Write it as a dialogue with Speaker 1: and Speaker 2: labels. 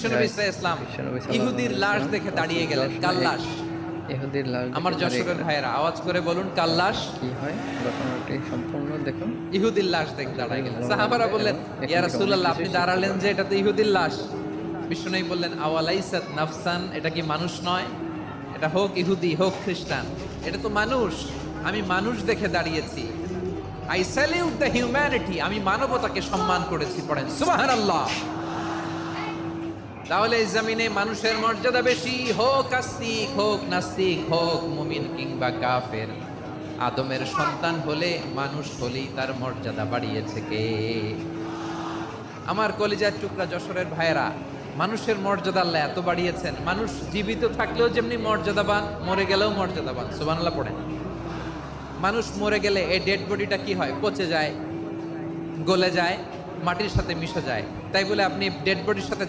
Speaker 1: বিশ্বনবী ইসলাম ইহুদির লাশ দেখে দাঁড়িয়ে গেলেন। কাল্লাশ,
Speaker 2: ইহুদির লাশ
Speaker 1: আমার যশোরের ভাইয়েরা আওয়াজ করে বলুন কাল্লাশ।
Speaker 2: কি হয় ঘটনাটি সম্পূর্ণ দেখুন।
Speaker 1: ইহুদির লাশ দেখে দাঁড়ায় গেলেন। সাহাবারা বললেন, ইয়া রাসূলুল্লাহ, আপনি দাঁড়ালেন যে, এটা তো ইহুদির লাশ। বিশ্বনবী বললেন, আওয়ালাইসাত নাফসান, এটা কি মানুষ নয়? এটা হোক ইহুদি হোক খ্রিস্টান, এটা তো মানুষ। আমি মানুষ দেখে দাঁড়িয়েছি। আই স্যালিউট দ্য হিউম্যানিটি, আমি মানবতাকে সম্মান করেছি। পড়েন সুবহানাল্লাহ। তাহলে এই জমিনে মানুষের মর্যাদা বেশি, হোক আস্তিক হোক নাস্তিক হোক মুমিন কিংবা কাফের। আদমের সন্তান হলে মানুষ হলেই তার মর্যাদা বাড়িয়েছে কে? আমার কলিজার টুকরা যশোরের ভাইয়েরা, মানুষের মর্যাদা আল্লাহ এত বাড়িয়েছেন, মানুষ জীবিত থাকলেও যেমনি মর্যাদাবান, মরে গেলেও মর্যাদাবান। সুবহানাল্লাহ পড়েন। মানুষ মরে গেলে এই ডেড বডিটা কি হয়? পচে যায়, গলে যায়, মাটির সাথে মিশে যায়। তাই বলে আপনি ডেড বডির সাথে